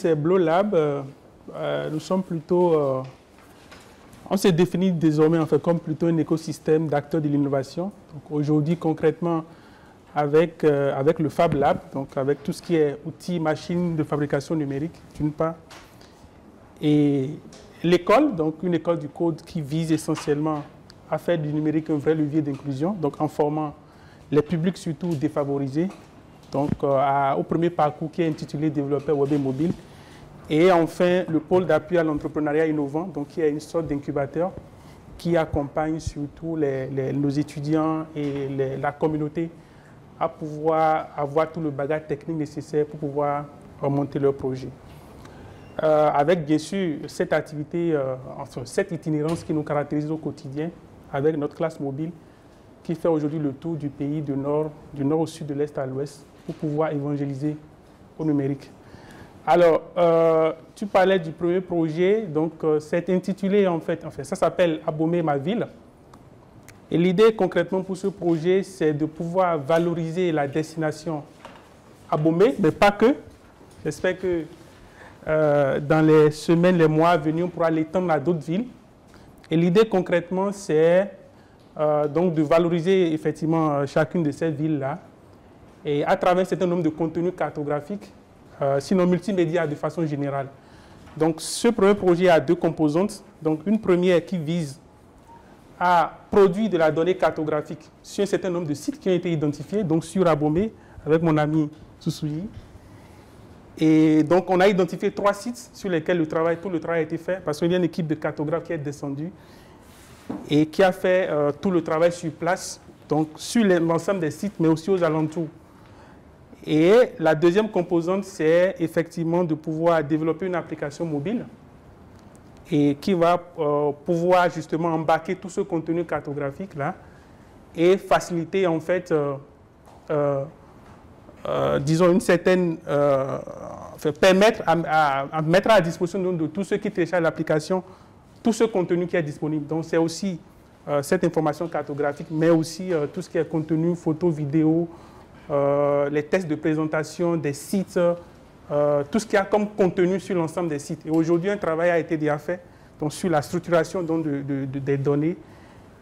c'est Blow Lab. Nous sommes plutôt... on s'est défini désormais en fait, comme plutôt un écosystème d'acteurs de l'innovation. Aujourd'hui, concrètement, avec le Fab Lab, donc avec tout ce qui est outils, machines de fabrication numérique, d'une part, et l'école, donc une école du code qui vise essentiellement à faire du numérique un vrai levier d'inclusion, donc en formant les publics surtout défavorisés, donc au premier parcours qui est intitulé Développeurs web et mobile. Et enfin, le pôle d'appui à l'entrepreneuriat innovant, donc qui est une sorte d'incubateur qui accompagne surtout nos étudiants et la communauté à pouvoir avoir tout le bagage technique nécessaire pour pouvoir monter leur projet. Avec bien sûr cette activité, enfin, cette itinérance qui nous caractérise au quotidien, avec notre classe mobile qui fait aujourd'hui le tour du pays du nord au sud, de l'est à l'ouest, pour pouvoir évangéliser au numérique. Alors, tu parlais du premier projet, donc c'est intitulé en fait, ça s'appelle Abomey ma ville. Et l'idée concrètement pour ce projet, c'est de pouvoir valoriser la destination Abomey, mais pas que. J'espère que dans les semaines, les mois à venir, on pourra l'étendre à d'autres villes. Et l'idée concrètement, c'est donc de valoriser effectivement chacune de ces villes-là et à travers un certain nombre de contenus cartographiques, sinon multimédia de façon générale. Donc ce premier projet a deux composantes. Donc une première qui vise à produire de la donnée cartographique sur un certain nombre de sites qui ont été identifiés, donc sur Abomey, avec mon ami Soussouyi. Et donc on a identifié 3 sites sur lesquels tout le travail a été fait, parce qu'il y a une équipe de cartographes qui est descendue et qui a fait tout le travail sur place, donc sur l'ensemble des sites, mais aussi aux alentours. Et la deuxième composante, c'est effectivement de pouvoir développer une application mobile et qui va pouvoir justement embarquer tout ce contenu cartographique-là et faciliter en fait, disons, une certaine... permettre à mettre à disposition de tous ceux qui téléchargent l'application tout ce contenu qui est disponible. Donc c'est aussi cette information cartographique, mais aussi tout ce qui est contenu, photos, vidéos, les tests de présentation des sites, tout ce qu'il y a comme contenu sur l'ensemble des sites. Et aujourd'hui, un travail a été déjà fait donc, sur la structuration donc, des données.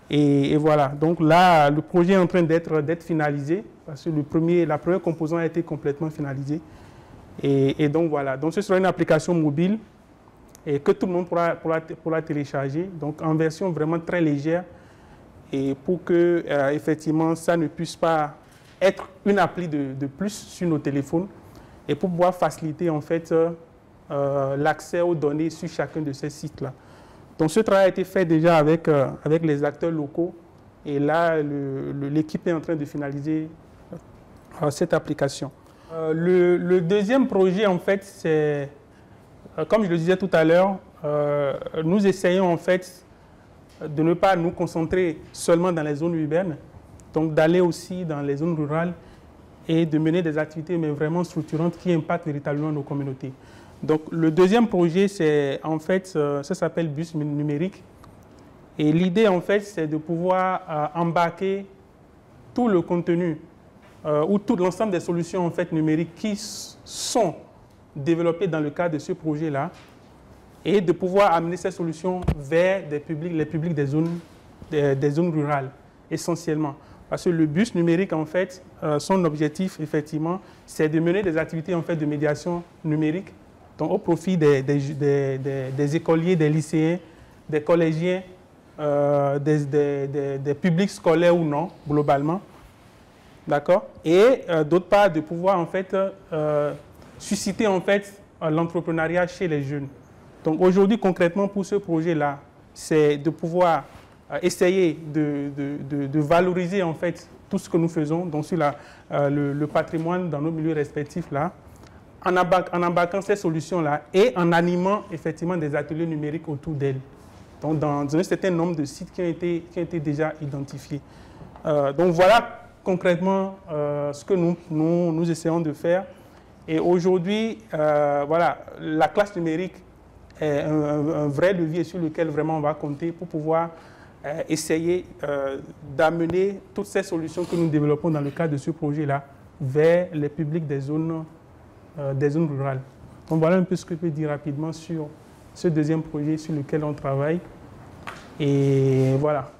Et voilà, donc là, le projet est en train d'être finalisé, parce que la première composante a été complètement finalisée. Et donc voilà, donc ce sera une application mobile et que tout le monde pourra télécharger, donc en version vraiment très légère, et pour que effectivement ça ne puisse pas être une appli de plus sur nos téléphones, et pour pouvoir faciliter en fait l'accès aux données sur chacun de ces sites-là. Donc ce travail a été fait déjà avec les acteurs locaux, et là l'équipe est en train de finaliser cette application. Le deuxième projet, en fait, c'est, comme je le disais tout à l'heure, nous essayons en fait de ne pas nous concentrer seulement dans les zones urbaines, donc d'aller aussi dans les zones rurales et de mener des activités mais vraiment structurantes qui impactent véritablement nos communautés. Donc le deuxième projet, c'est en fait, ça s'appelle Bus numérique. Et l'idée, en fait, c'est de pouvoir embarquer tout le contenu ou tout l'ensemble des solutions en fait, numériques qui sont développées dans le cadre de ce projet-là et de pouvoir amener ces solutions vers les publics des zones rurales, essentiellement. Parce que le bus numérique, en fait, son objectif, effectivement, c'est de mener des activités en fait, de médiation numérique donc, au profit des écoliers, des lycéens, des collégiens, des publics scolaires ou non, globalement. D'accord. Et d'autre part, de pouvoir en fait susciter en fait l'entrepreneuriat chez les jeunes. Donc aujourd'hui, concrètement, pour ce projet-là, c'est de pouvoir essayer de valoriser en fait tout ce que nous faisons, donc sur le patrimoine dans nos milieux respectifs là, en embarquant ces solutions-là et en animant effectivement des ateliers numériques autour d'elles. Donc dans un certain nombre de sites qui ont été déjà identifiés. Donc voilà concrètement ce que nous essayons de faire. Et aujourd'hui, voilà, la classe numérique est un vrai levier sur lequel vraiment on va compter pour pouvoir essayer d'amener toutes ces solutions que nous développons dans le cadre de ce projet-là vers les publics des zones rurales. Donc voilà un peu ce que je peux dire rapidement sur ce deuxième projet sur lequel on travaille. Et voilà.